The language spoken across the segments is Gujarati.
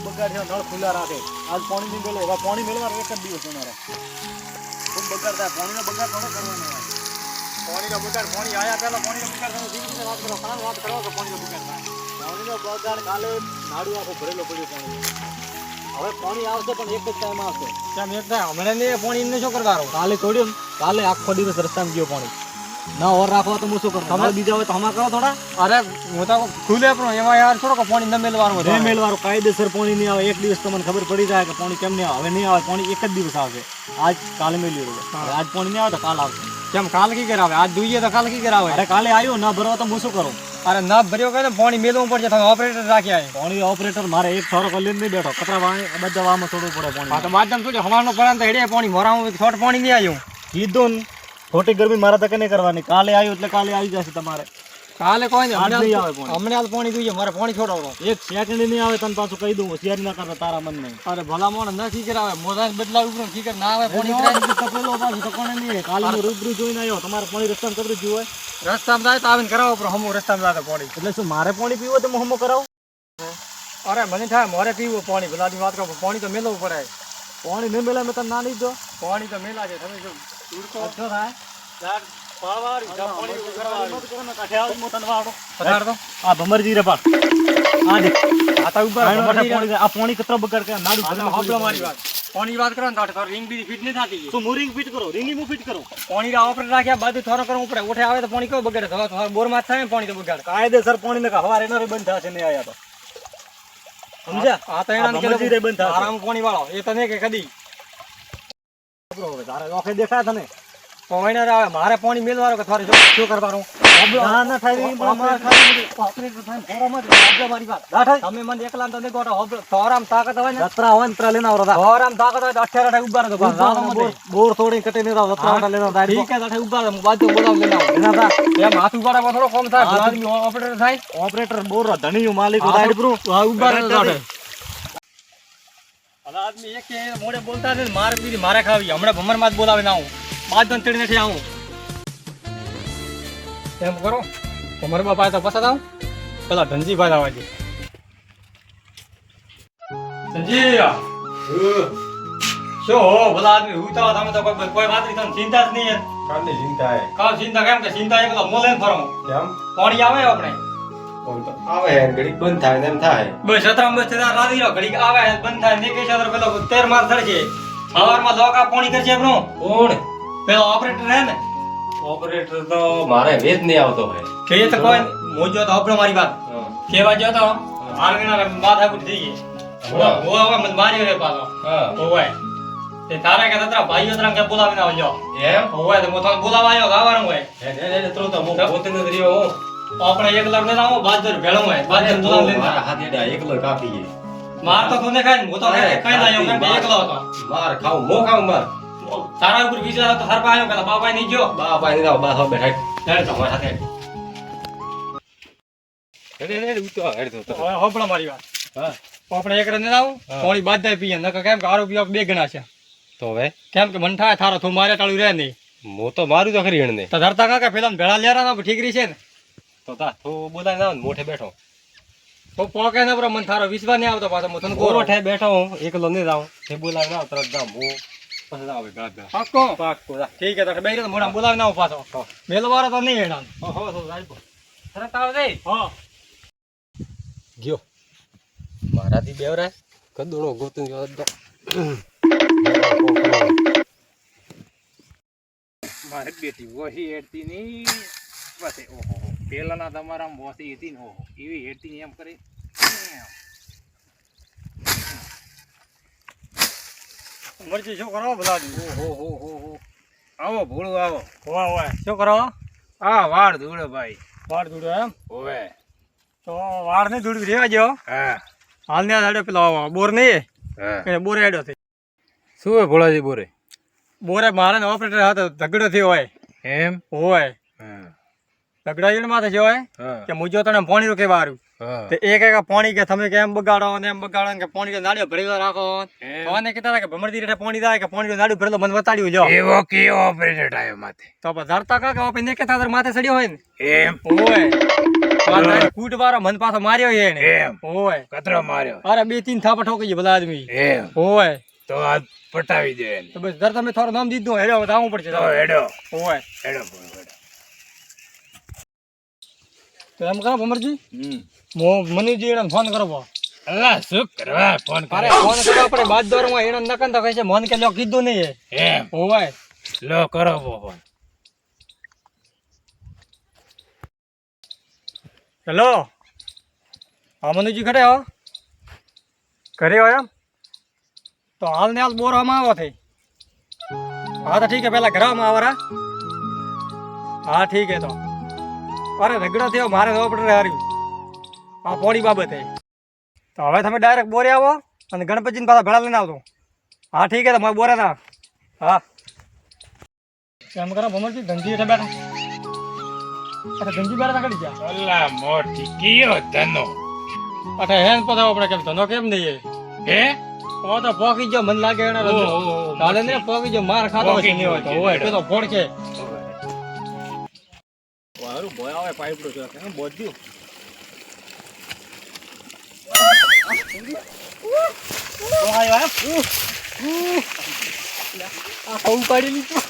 બગાડ છે નળ ખુલ્લા રાખે આજ પાણી નહીં મેળવો હવે પાણી મેળવાનો એક જ દિવસ તમારે ખૂબ બગાડ થાય પાણીનો બગાડ થોડો કરવાનો હોય પાણીનો બગાડ પાણી આયા પહેલા પાણીનો બગાડ તમે કેવી રીતે વાત કરો કાલ વાત કરો કે પાણીનો બગાડ થાય પાણીનો બગાડ કાલે નાડું આખો ભરેલો પડ્યો પાણી હવે પાણી આવશે પણ એક જ ટાઈમ આવશે કેમ એક ટાઈમ હમણાં નહીં પાણી શું કરવાનું કાલે તોડ્યું કાલે આખો દિવસ રસ્તામાં ગયો પાણી ના ઓર રાખો તો હું શું કરું તમે બીજા હોય તો હમા કરો થોડા અરે હું તો ખુલે પણ એમાં યાર થોડો પાણી ન મેળવાનું હોય મેળવાનું કાયદેસર પાણી નહીં આવે એક દિવસ તમને ખબર પડી જાય કે પાણી કેમ નહીં આવે હવે નહીં આવે પાણી એક જ દિવસ આવશે આજ કાલે મેળવી રહ્યો આજ પાણી નહીં આવે તો કાલ આવશે કેમ કાલ કી કરાવે આજ જોઈએ તો કાલ કી કરાવે અરે કાલે આવ્યો ના ભરવા તો હું શું કરું અરે ના ભર્યો કે પાણી મેળવવું પડશે તમે ઓપરેટર રાખ્યા પાણી ઓપરેટર મારે એક થોડો લઈને નહીં બેઠો કતરા બધા વામાં થોડું પડે પાણી તો માધ્યમ શું છે હવાનો પડે તો હેડે પાણી મોરામાં થોડું પાણી નહીં આવ્યું કીધું ને ખોટી ગરમી મારા તક નહીં કરવાની કાલે આવ્યું એટલે કાલે આવી જશે તમારે કાલે કોઈ નહીં હમણાં પાણી જોઈએ મારે પાણી છોડાવો એક સેકન્ડ નહીં આવે તને પાછું કહી દઉં હોશિયારી ના કરતા તારા મન નહીં અરે ભલા મોણ ન ખીકર આવે મોઢા બદલાવ ઉપર ખીકર ના આવે પાણી તપેલો પાછું તો કોને નહીં કાલે રૂબરૂ જોઈને આવ્યો તમારે પાણી રસ્તામાં કબરી જોવે રસ્તામાં જાય તો આવીને કરાવો પણ હમું રસ્તામાં જાય પાણી એટલે શું મારે પાણી પીવો તો હું હમું કરાવું અરે મને થાય મારે પીવું પાણી બધાની વાત કરો પાણી તો મેળવવું પડે પાણી નહીં મેળવે મેં તને ના લીધો પાણી તો મેળા છે તમે જો ભમરજી રે પાડ આ દેખ આતા ઉપર આ પાણી કતરો બગાડ કે નાડુ હોબળો મારી વાત પાણી વાત કરો ને તો રિંગ બી ફિટ નહીં થતી તો હું રિંગ ફિટ કરો રિંગ હું ફિટ કરું પાણી રા ઓપરેટ રાખ્યા બાજુ થોડો કરવું પડે ઉઠે આવે તો પાણી કેવું બગાડે થોડા બોર માં થાય પાણી તો બગાડે કાયદેસર પાણી ને હવા રેના રે બંધ થશે નહીં આયા તો સમજ્યા આ તો એના ભમરજી રે બંધ થશે આરામ પાણી વાળો એ તને કે કદી તારે ઓખે દેખાય તને કોઈને આવે મારે પાણી મેલવાનો કે થોરે શું કરવાનું ના ના થાય માર ખાલી ઓપરેટર થાય ફોરમ જ આપજો મારી વાત ના થાય તમે મને એકલા તો દેખો થોરામ તાકાત હોય ને જત્રા હોય ને ત્રા લેના આવરો થોરામ તાકાત હોય તો 18 ઉભા રહો બોર થોડી કટે ને રાવ જત્રા લેના થાય ઠીક છે તો ઉભા રહો બાજુ બોલાવ લેના એના તા એમ હાથ ઉભા રહો થોડો કોમ થાય આદમી ઓપરેટર થાય ઓપરેટર બોર ધણીયો માલિક દાડ પ્રૂ ઉભા રહો હવે આદમી એક મોડે બોલતા ને મારે બીજી મારે ખાવી હમણાં ભમર માં જ બોલાવે ના હું બાદ બંધ ચડી નથી આવું એમ કરો તમારે બાપા તો પસંદ આવું પેલા ધનજીભાઈ આવવા દે ધનજી શું હો ભલા આદમી હું તો તમે તો કોઈ વાત નહીં તમને ચિંતા જ નહીં કાની ચિંતા હે કા ચિંતા કેમ કે ચિંતા એ પેલા મોલે ફરો કેમ પાણી આવે આપણે કોણ તો આવે ઘડીક બંધ થાય ને એમ થાય બસ સતરામ બસ રાધી રહ્યો ઘડીક આવે બંધ થાય ને કે સતર પેલો 13 માર થડશે સવારમાં લોકા પાણી કરશે આપણો કોણ પેલો ઓપરેટર હે ને ઓપરેટર તો મારે વેદ નહીં આવતો હે કે તો કોઈ મોજો તો આપણો મારી વાત કેવા જો તો આરગના માથા કુટ થઈ ગઈ ઓ આવા મત માર્યો રે પાછો ઓય તે તારા કે તતરા ભાઈઓ તરા કે બોલાવીને આવજો એમ ઓય તો મોતો બોલાવા આવ્યો ગાવાનું હોય ને તો તો મો પોતે ન રહ્યો હું આપણે એક લાખ ને આવો બાજર ભેળો હોય બાજર બોલાવ લેને મારા હાથે એકલો કાપી ગઈ માર તો તને ખાઈ મો તો ખાઈ લાયો કે એકલો હતો માર ખાવ મો ખાવ માર તારા ઉપર વિચાર તો હરપા આવ્યો પેલા બાપા નહીં જો બાપા નહીં જાવ બાપા બેઠા હેડ તો મારા સાથે હેડ ઉતો હેડ તો હોપળા મારી વાત હા આપણે એક રને આવું પાણી બાદા પીએ નક કેમ કે આરોપી બે ગણા છે તો હવે કેમ કે મન થાય થારો તું મારે ટાળું રહે નહીં મો તો મારું તો ખરી હેણ ને તો ધરતા કાકા પેલા ભેળા લેરા ના ઠીક રી છે ને તો તા તું બોલાય ના મોઠે બેઠો તો પોકે ના પર મન થારો વિશ્વાસ નહીં આવતો પાછો તને ગોઠે બેઠો હું એકલો નહીં જાઉં તે બોલાય ના તરત જામ હું પસંદ આવે ગાડા પાકો પાકો ઠીક હે તો બેરે તો મોડા બોલાવ ના પાછો મેલવારો તો નહીં હેડા હો તો રાઈબો તરત આવ દે હો ગયો મારાથી બેવરા કદોડો ગોતું જો મારે બેટી વહી હેડતી ની બસ ઓહો પેલાના તમારા મોસી હતી ને ઓહો એવી હેડતી ને એમ કરે મરજી શું કરો ભલાજી ઓહો હો આવો ભૂળો આવો હોવા હોય શું કરો આ વાડ ધૂળો ભાઈ વાડ ધૂળો એમ હોવે તો વાડ ને ધૂળ રેવા જો હા હાલ ને આડે પેલો બોર નહીં હા બોરે આડ્યો છે શું હે ભોળાજી બોરે મારે ને ઓપરેટર હતો ઝઘડો થયો હોય એમ હોય ઝઘડા માથે છે હોય કે મુજો તને પાણી નું કેવા હારું તે એક પાણી કે તમે કેમ બગાડો ને એમ બગાડો કે પાણી નો નાળિયો ભરેલો રાખો મને કહેતા કે ભમરદી રેઠે પાણી જાય કે પાણી નો નાળિયો ભરેલો મને બતાડ્યું જો એવો કેવો ઓપરેટર આવ્યો માથે તો ધરતા કાકા ઓપે ને કહેતા માથે સડ્યો હોય ને એમ હોય કૂટ વાળો મન પાછો માર્યો એને એમ ઓય કતરો માર્યો અરે 2-3 થાપા ઠોકી ભલા આદમી એમ ઓય તો આ પટાવી દે એને. તો બસ દર તમે થોડું નામ દીધું હેડો હવે આવવું પડશે તો હેડો ઓય હેડો હેડો. તો એમ કરો ભમરજી હમ મનુજી એને ફોન કરો અલ્લા શું કરવા ફોન અરે કરે ફોન કરો આપણે બાદ દોરમાં એને નકન તો કહે છે મન કે લ્યો કીધું નહીં એમ ઓય લો કરો ફોન. હેલો હા મનુજી ઘરે હો ઘરે હો એમ તો હાલ ને હાલ બોરવામાં આવો થઈ હા તો ઠીક है પેલા ઘરમાં આવો હા ઠીક है તો અરે ઝઘડો થયો મારે જવા પડે હાર્યું આ પોણી બાબતે તો હવે તમે ડાયરેક્ટ બોરે આવો અને ગણપતિને પાછા ભેળા લઈને આવતો હા ઠીક है તો મારે બોરે ના હા એમ કરો ભમરજી ધનજી એટલે બેઠા અરે ધનજી બેઠા કરી ગયા અલ્લા મોટી કયો ધનો અરે હેન પતાવો આપણે કેમ ધનો કેમ નહીં હે ઓ તો પોકી જો મન લાગે એને તાલે ને પોકી જો માર ખાતો છે નહીં હોય તો ઓય પેલો ફોડ છે વારું ભોય આવે પાઇપડો છે કેમ બોધ્યું ઓ આયો આ હું પાડી લીધું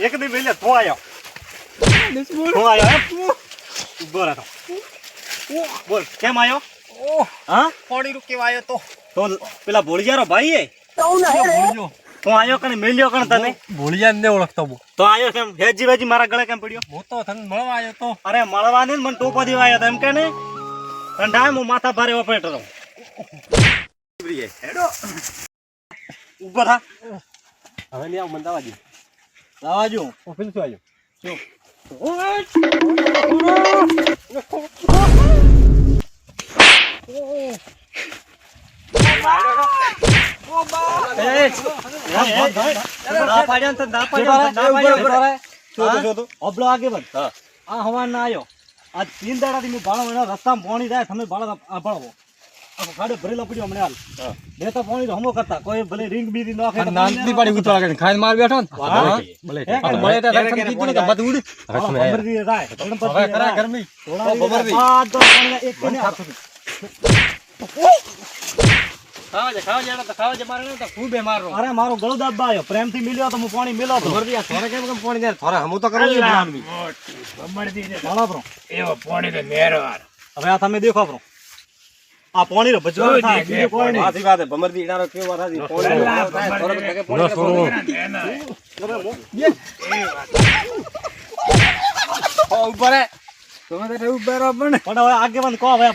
એક દી બેલે તો આયો ઉભો રહો બોલ કેમ આયો હા કોડી રૂ કેવા આયો તો પેલા ભોળિયારો ભાઈ એ ભોળિયો તો આયો કને મેલ્યો કણ તને ભોળિયા ને ઓળખતો બો તો આયો કેમ હેજી વેજી મારા ગળે કેમ પડ્યો હું તો તને મળવા આયો તો અરે મળવા ને મને ટોપો દેવા આયો તો એમ કે ને ઠંડા હું માથા ભારે ઓપરેટર હું હેડો ઉભો થા હવે લે આવ મંદાવા દે લાવાજો ઓફિસ શું આયો શું રસ્તામાં પાણી જાય તમે બાળો આભળવો ખાડે ભરેલો પડ્યો હમણાં હાલ બે તો પાણી હમો કરતા કોઈ ભલે રીંગ બીરી નાખે નાનતી પાડી ઉતરા ખાઈને માર બેઠો ને ભલે ભલે તો રક્ષણ કીધું ને કે બધ ઉડી બમરદી રાય હવે કરા ગરમી બમરદી આ તો એક કોને ખાવા મારે તો ખૂબ મારો અરે મારો ગળો દાબા આવ્યો પ્રેમથી મિલ્યો તો હું પાણી મિલો તો ભરદી થોરે કેમ પાણી દે થોરે હમું તો કરવું જોઈએ આદમી બમરદી ને બાળા બ્રો એવો પાણી તો મેરો હવે આ તમે દેખો બ્રો આ પાણી રો ભજવા થાય બીજું કોઈ નહીં આથી વાત ભમરદી ઈડારો કેવો થાતી પાણી ઉપર તમે તો ઉપર પણ હવે આગેવાન કો હવે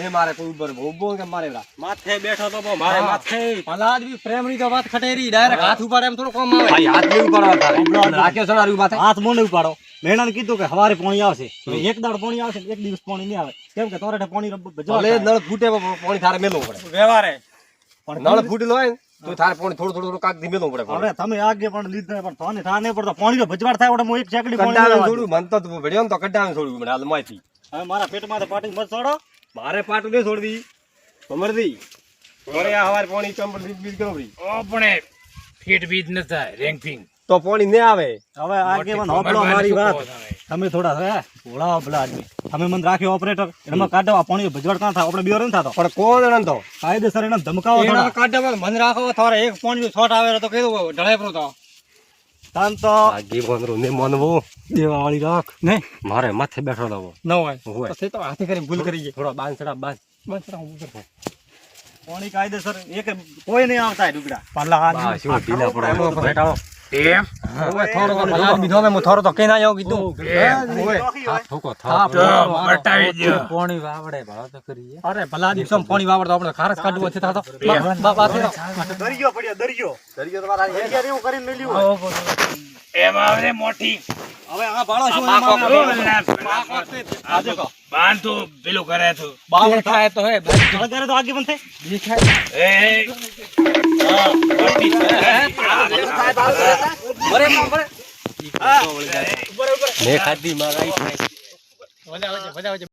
મારે કોઈ ઉપર ઉભો કે મારે માથે બેઠો તો મારે માથે પલાદ બી પ્રેમની તો વાત ખટેરી ડાયરેક્ટ હાથ ઉપાડે એમ થોડું કોમ આવે ભાઈ હાથ નહીં ઉપાડવા તારે રાખ્યો છે મારી માથે હાથ મોને ઉપાડો મેણાને કીધું કે સવારે પાણી આવશે એક દાડ પાણી આવશે એક દિવસ પાણી નહીં આવે કેમ કે તોરે પાણી ભજવા નળ ફૂટે પાણી થારે મેલવું પડે વ્યવહારે પણ નળ ફૂટેલો હોય તો થારે પાણી થોડું થોડું કાક ધી મેલવું પડે હવે તમે આગે પણ લીધે પણ તોને થા નહીં પડતો પાણીનો ભજવાડ થાય એટલે હું એક ચેકડી પાણી થોડું મન તો ભડ્યો ને તો કડાવે થોડું મને હાલ માથી હવે મારા પેટમાં તો પાટી મત છોડો મારે પાટું નહીં છોડવી સમરદી ઓરે આ હવાર પાણી ચંપલ બીજ કરો ભઈ ઓ પણ ફીટ બીજ ન થાય રેંકિંગ તો પાણી ન આવે હવે આગેવાન હોપલો મારી વાત તમે થોડા હે ભોળા ભલા આદમી તમે મને રાખ્યો ઓપરેટર એમાં કાઢવા પાણી ભજવાડ કાં થાય આપણે બીવર ન થાતો પણ કોણ એનન તો કાયદેસર એને ધમકાવો થોડા કાઢવા મને રાખો થોડા એક પાણી છોટ આવે તો કીધું ઢળે પ્રો તો તાન તો આગેવાન રો ને માનવો દેવાવાળી રાખ ને મારે માથે બેઠો લાવો ન હોય તો તે તો હાથે કરી ભૂલ કરી ગઈ થોડા બાંસડા બાંસડા હું કરો પાણી કાયદેસર એક કોઈ નહીં આવતા ડુગડા પાલા શું ઢીલા પડો બેઠાડો એમ ઓય થોડો ભલા બીધો મે થોડો તો કેના આયો કીધું ઓય હાથ ઠોકો થાપ બટાવી દો પાણી વાવડે ભળો તો કરીએ અરે ભલા દિવસમ પાણી વાવડતો આપણે ખારસ કાઢવો છે થાતો દરિયો પડ્યો દરિયો તો મારા હેરિયા રેવું કરીને મેલ્યું એમ આવે મોટી હવે આ ભાળો શું આ દેખો બાન તો પેલું કરે તો બાવળ થાય તો હે કરે તો આગે બનતે દેખાય એ હા મોટી બરે બરે ઉપર મે ખાધી મારાઈ ઓલે આવે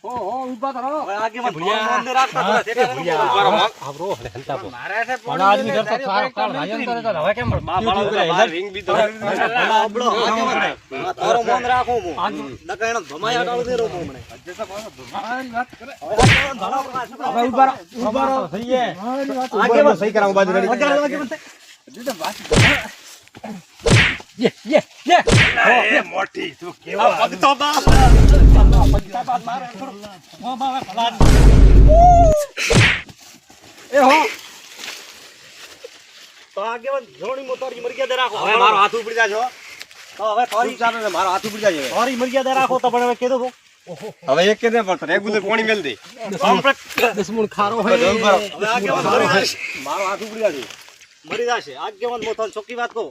ઊભા તો રહો. હવે આગેવાન ભણિયા અંદર રાખતા થોડા શેઠા ભણિયા. આવરો હલે હંતા પો. મારા છે પણ આદમી કરતા સારો કાળ રાયન કરે તો હવે કેમ રિંગ બી તો અબળો આગેવાન તારો મોન રાખો હું નકા એનો ભમાયા ડાળ દે રો મને હવે ઊભા રહો થઈએ આગેવાન સહી કરાવું બાજુ રેડી એ મોટી તું કેવા પગ તો બા એ હો તો આગેવાન જોણી મોતોરી મર્યાદા રાખો હવે મારો હાથ ઉપડી જાજો તો હવે થોડી ચાલે ને મારો હાથ ઉપડી જાજો થોડી મર્યાદા રાખો તો પણ હવે કેદો હવે એક કે દે પણ રેગ્યુલર પાણી મેલ દે દસમુણ ખારો હોય હવે આગેવાન મારો હાથ ઉપડી જાજો મરી જાશે આગેવાન મોતોન ચોકી વાત કહો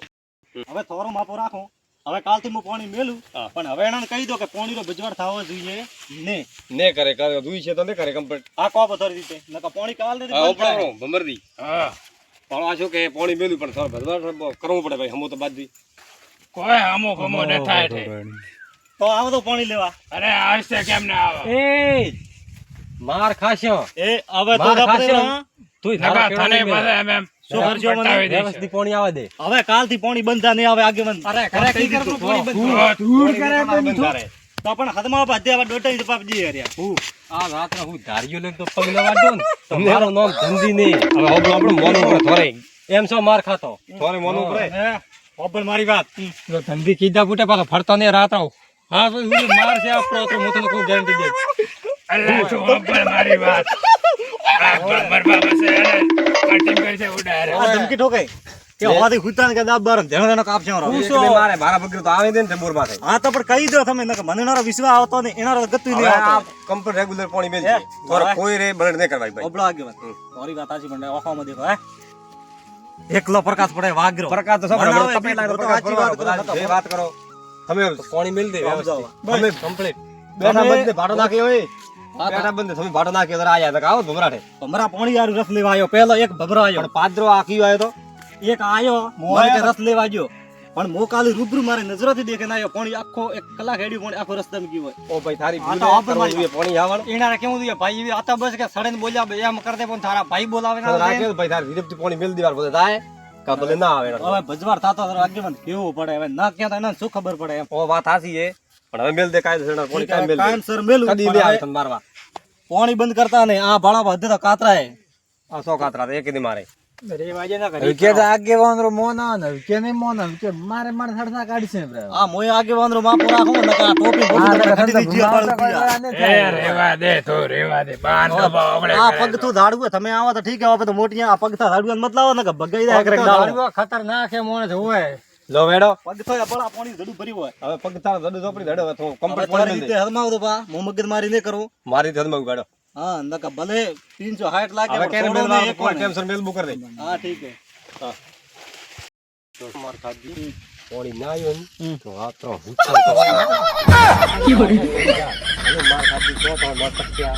હવે થોરો માપો રાખો હવે કાલથી હું પાણી મેલું પણ હવે એને કહી દો કે પાણીનો બજવાડ થવો જોઈએ ને કરે દુઈ છે તો ને કરે કમ્પ્લીટ આ કો બતાવી રીતે નકા પાણી કાલ દે ભમરદી હા પણ આ શું કે પાણી મેલું પણ સર ભરવા કરવું પડે ભાઈ હમો તો બાદ દી કોઈ હમો ગમો ન થાય છે તો આવો તો પાણી લેવા અરે આવશે કેમ ના આવે એ માર ખાશો એ હવે તો માર આપણે ખાશે. તું નકા તને પાસે એમ શું કરજો મને? પટાવી દઈશ. વ્યવસ્થિત પાણી આવે દે હવે કાલથી પાણી બંધ થાય નહીં આવે આગેવાન અરે કરે કી કર પાણી બંધ તો પણ હદમાં બાધે હવે ડોટાઈ પાપજી હર્યા આ રાત્રે હું ધાર્યો લઈને તો પગ લવાડ્યો ને તો મારું નામ ધંધી નહીં હવે આપણું મોનું પડે થોરે એમ છો માર ખાતો થોરે મોનું પડે ઓપન મારી વાત તો ધંધી કીધા બુટે પાછો ફરતો ને રાત આવ હા તો માર છે આપણો તો હું તને કોઈ ગેરંટી દે અલ્લાહ તું અબ્બલ મારી વાત આ બરાબર બાબા છે એને કટિંગ કરી છે ઉડારે આ ધમકી ઠોકાઈ કે હોવાથી ખુદતાને કે દાબ બાર ધેણો ધેણો કાપશે મારો મારે મારા બગર તો આવે દે ને બોર માં હા તો પણ કહી દો તમે નકર મને એનો વિશ્વાસ આવતો ને એનો ગતું નહીં આવતો કમ્પ્લીટ રેગ્યુલર પાણી મેલ હે? થોડો કોઈ રે બળ ન કરવાય ભાઈ ઓબળો આગેવાન મારી વાત આછી પણ ઓખામાં દેખો હે એકલો પ્રકાશ પડે વાગરો પ્રકાર તો સબ મને આવે રબડ તપેલા તો સાચી વાત કરો, જે વાત કરો તમે પાણી મેલ દે સમજાવો. તમે કમ્પ્લીટ બેઠા બંધ ભાડો નાખ્યો હોય બેઠા બંધ તમે ભાડો નાખ્યો તો આયા તો આવો ભમરાઠે ભમરા પાણી યાર રસ લેવા આવ્યો પહેલો એક ભમરો આવ્યો પણ પાદરો આખી આવ્યો તો એક આયો મોહન કે રસ લેવા ગયો પણ મો કાલી રૂબરૂ મારે નજરોથી દેખે ના આવ્યો પાણી આખો એક કલાક હેડ્યું પાણી આખો રસ્તામાં ગયું હોય ઓ ભાઈ તારી આ તો આપણે મારી પાણી આવવાનું એનારે કેવું થયું ભાઈ એવી આતા બસ કે સડે ને બોલ્યા એમ કરતે પણ તારા ભાઈ બોલાવે ના રાખ્યો ભાઈ તારી વિરપથી પાણી મેલ દીવાર બોલે થાય કા બોલે ના આવે હવે ભજવાર થાતો આગેવાન કેવું પડે હવે ના ક્યાં તો એને શું ખબર પડે એમ ઓ વાત હાસી છે પણ હવે મેલ દે કાયદેસર પાણી કાય મેલ દે કાયમ સર મેલું કદી બે આવે તને મારવા પાણી બંધ કરતા ને આ ભાડા બધે તો કાતરા હે આ સો ખાતરા એક દી મારે આ મોય આગેવાન રો માપો રાખો ને નકા ટોપી બોલી કાઢી દીધી એ રેવા દે તો રેવા દે બાન તો આપણે આ પગ તો ધાડવું તમે આવો તો ઠીક હવે તો મોટી આ પગ તો ધાડવું મત લાવો ને કે ભગાઈ જાય એક દાડો ખતરનાક છે મોને જોવે લો વેડો પગ તો બળા પાણી જડું ભર્યું હોય હવે પગ તારા જડું ઝોપડી ધડે હવે તું હવે કમ્પ્લીટ તારી પાણી મેલ રીતે દે હદમાં આવતો પા મો મગજ મારી નહીં કરું મારી ધર્મ ગાડો હા નકા ભલે 360 લાગે હવે પણ કેને છોડો મેલ ને એક કોઈ કોને. ટેન્શન મેલ બુ કર દે હા ઠીક હે તો માર ખાધી પાણી ના આવ્યો ને તો આ તો હુંચા તો માર ખાધી તો માર તક્યા